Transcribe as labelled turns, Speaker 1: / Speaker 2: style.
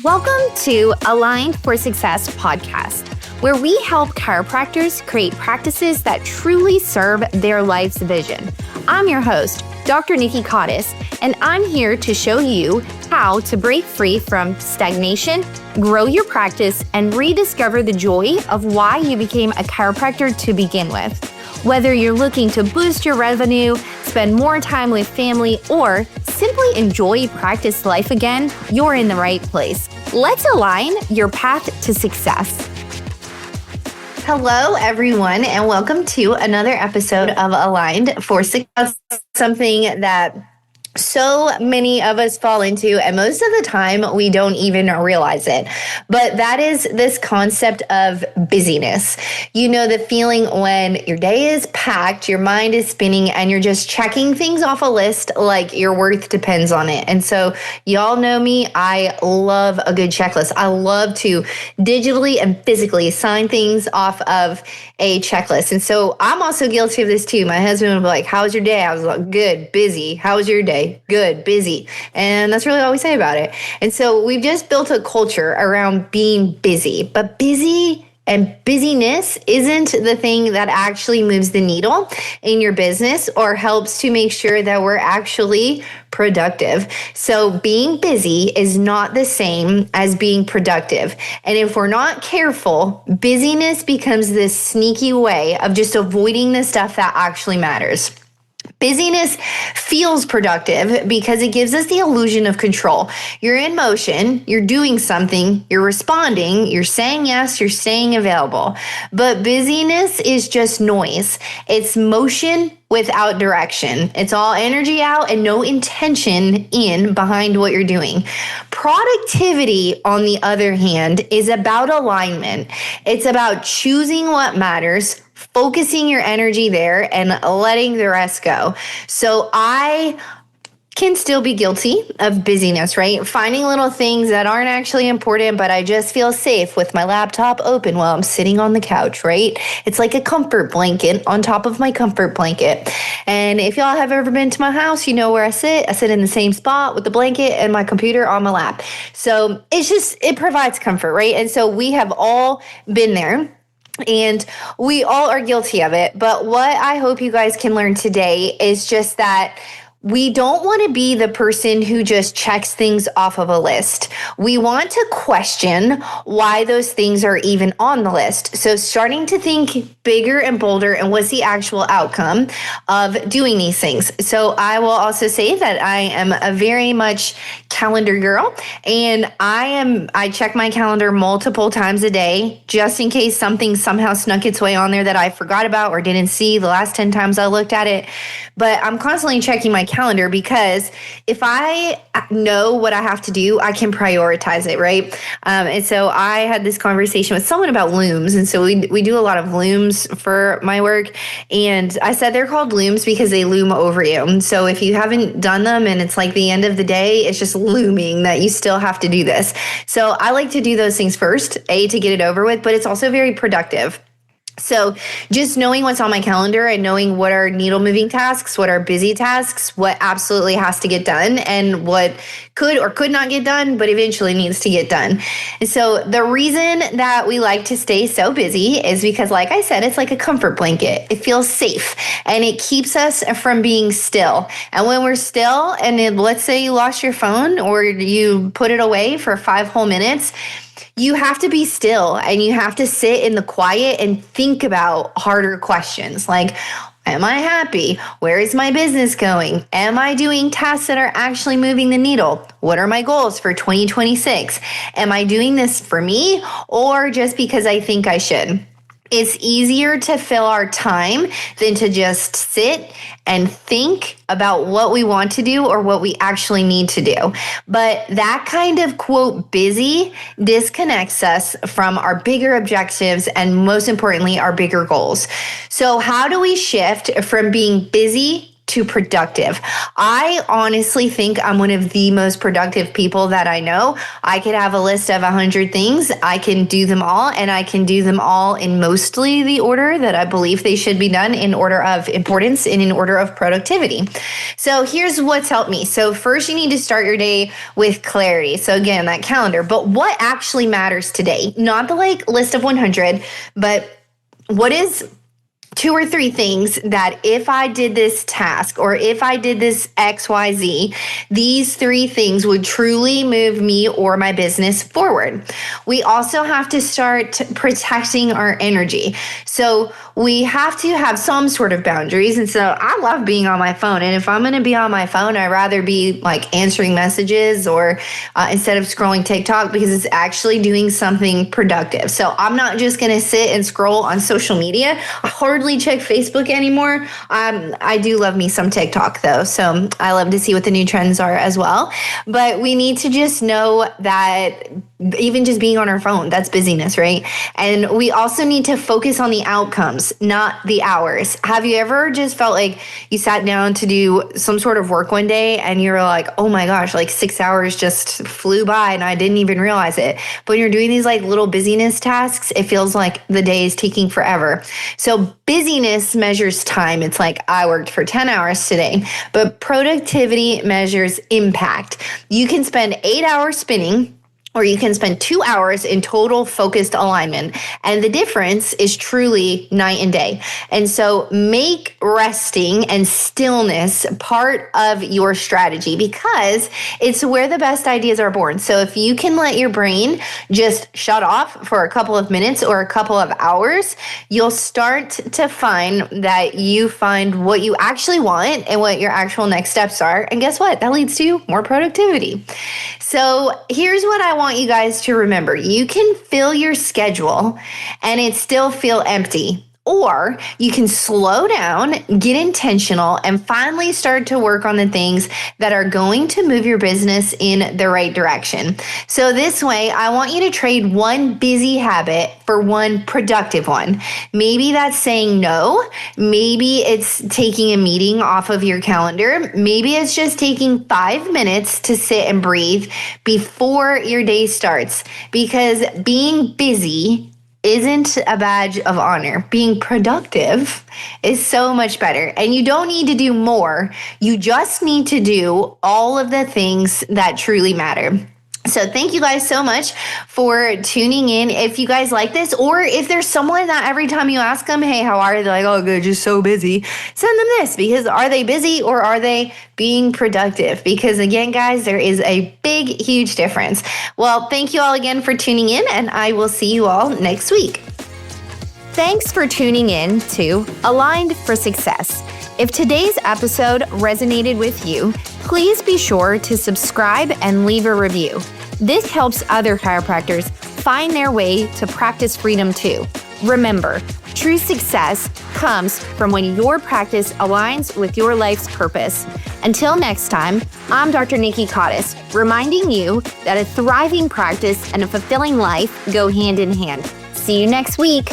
Speaker 1: Welcome to Aligned for Success podcast, where we help chiropractors create practices that truly serve their life's vision. I'm your host, Dr. Nikki Cottis, and I'm here to show you how to break free from stagnation, grow your practice, and rediscover the joy of why you became a chiropractor to begin with. Whether you're looking to boost your revenue, spend more time with family, or simply enjoy practice life again, you're in the right place. Let's align your path to success. Hello, everyone, and welcome to another episode of Aligned for Success, something that so many of us fall into, and most of the time we don't even realize it. But that is this concept of busyness. You know, the feeling when your day is packed, your mind is spinning, and you're just checking things off a list like your worth depends on it. And so y'all know me, I love a good checklist. I love to digitally and physically sign things off of a checklist. And so I'm also guilty of this too. My husband would be like, "How was your day?" I was like, "Good, busy." "How was your day?" "Good, busy." And that's really all we say about it. And so we've just built a culture around being busy, but busy and busyness isn't the thing that actually moves the needle in your business or helps to make sure that we're actually productive. So being busy is not the same as being productive. And if we're not careful, busyness becomes this sneaky way of just avoiding the stuff that actually matters. Busyness feels productive because it gives us the illusion of control. You're in motion, you're doing something, you're responding, you're saying yes, you're staying available. But busyness is just noise. It's motion without direction. It's all energy out and no intention in behind what you're doing. Productivity, on the other hand, is about alignment. It's about choosing what matters, focusing your energy there, and letting the rest go. So I can still be guilty of busyness, right? Finding little things that aren't actually important, but I just feel safe with my laptop open while I'm sitting on the couch, right? It's like a comfort blanket on top of my comfort blanket. And if y'all have ever been to my house, you know where I sit. I sit in the same spot with the blanket and my computer on my lap. So it provides comfort, right? And so we have all been there. And we all are guilty of it. But what I hope you guys can learn today is just that we don't want to be the person who just checks things off of a list. We want to question why those things are even on the list. So starting to think bigger and bolder and what's the actual outcome of doing these things. So I will also say that I am a very much calendar girl, and I check my calendar multiple times a day just in case something somehow snuck its way on there that I forgot about or didn't see the last 10 times I looked at it. But I'm constantly checking my calendar because if I know what I have to do, I can prioritize it, right? And so I had this conversation with someone about looms. And so we do a lot of looms for my work. And I said they're called looms because they loom over you. And so if you haven't done them and it's like the end of the day, it's just looming that you still have to do this. So I like to do those things first, to get it over with, but it's also very productive. So just knowing what's on my calendar and knowing what are needle moving tasks, what are busy tasks, what absolutely has to get done, and what could or could not get done, but eventually needs to get done. And so the reason that we like to stay so busy is because, like I said, it's like a comfort blanket. It feels safe and it keeps us from being still. And when we're still, and let's say you lost your phone or you put it away for 5 whole minutes, you have to be still and you have to sit in the quiet and think about harder questions like, am I happy? Where is my business going? Am I doing tasks that are actually moving the needle? What are my goals for 2026? Am I doing this for me or just because I think I should? It's easier to fill our time than to just sit and think about what we want to do or what we actually need to do. But that kind of, quote, busy disconnects us from our bigger objectives and, most importantly, our bigger goals. So how do we shift from being busy to productive. I honestly think I'm one of the most productive people that I know. I could have a list of 100 things. I can do them all, and I can do them all in mostly the order that I believe they should be done, in order of importance and in order of productivity. So here's what's helped me. So first, you need to start your day with clarity. So again, that calendar. But what actually matters today? Not the list of 100, but what is 2 or 3 things that if I did this task or if I did this XYZ, these 3 things would truly move me or my business forward. We also have to start protecting our energy. So we have to have some sort of boundaries. And so I love being on my phone. And if I'm going to be on my phone, I'd rather be answering messages or instead of scrolling TikTok, because it's actually doing something productive. So I'm not just going to sit and scroll on social media. I hardly check Facebook anymore. I do love me some TikTok though. So I love to see what the new trends are as well. But we need to just know that even just being on our phone, that's busyness, right? And we also need to focus on the outcomes, not the hours. Have you ever just felt like you sat down to do some sort of work one day and you're like, oh my gosh, 6 hours just flew by and I didn't even realize it. But when you're doing these little busyness tasks, it feels like the day is taking forever. So busyness measures time. It's I worked for 10 hours today, but productivity measures impact. You can spend 8 hours spinning, or you can spend 2 hours in total focused alignment. And the difference is truly night and day. And so make resting and stillness part of your strategy, because it's where the best ideas are born. So if you can let your brain just shut off for a couple of minutes or a couple of hours, you'll start to find that you find what you actually want and what your actual next steps are. And guess what? That leads to more productivity. So here's what I want you guys to remember. You can fill your schedule and it still feel empty. Or you can slow down, get intentional, and finally start to work on the things that are going to move your business in the right direction. So this way, I want you to trade one busy habit for one productive one. Maybe that's saying no. Maybe it's taking a meeting off of your calendar. Maybe it's just taking 5 minutes to sit and breathe before your day starts. Because being busy isn't a badge of honor. Being productive is so much better. And you don't need to do more. You just need to do all of the things that truly matter. So thank you guys so much for tuning in. If you guys like this, or if there's someone that every time you ask them, hey, how are you? They're like, oh, good, just so busy. Send them this, because are they busy or are they being productive? Because again, guys, there is a big, huge difference. Well, thank you all again for tuning in, and I will see you all next week. Thanks for tuning in to Aligned for Success. If today's episode resonated with you, please be sure to subscribe and leave a review. This helps other chiropractors find their way to practice freedom too. Remember, true success comes from when your practice aligns with your life's purpose. Until next time, I'm Dr. Nikki Cottis, reminding you that a thriving practice and a fulfilling life go hand in hand. See you next week.